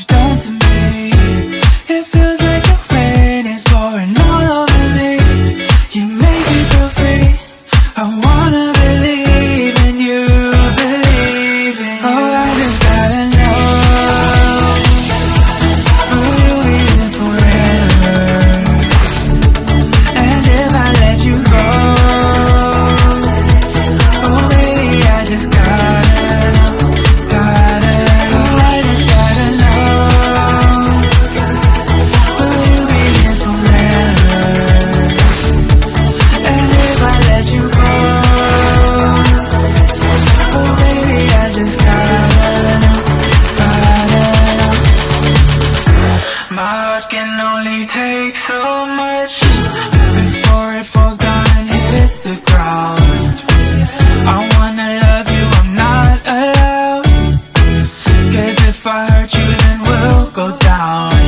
you've done to me. It feels like the rain is pouring all over me. You make me feel free. I wanna believe in you, believe in you. Oh, I just gotta know, will you be here forever? And if I let you go, oh baby, I just gotta know, oh I just gotta know, will you be here forever? And if I let you go, oh baby, I just gotta know. My heart can only take so much before it falls down and hits the ground. I wanna love you, I'm not allowed, 'cause if I hurt you then we'll go down.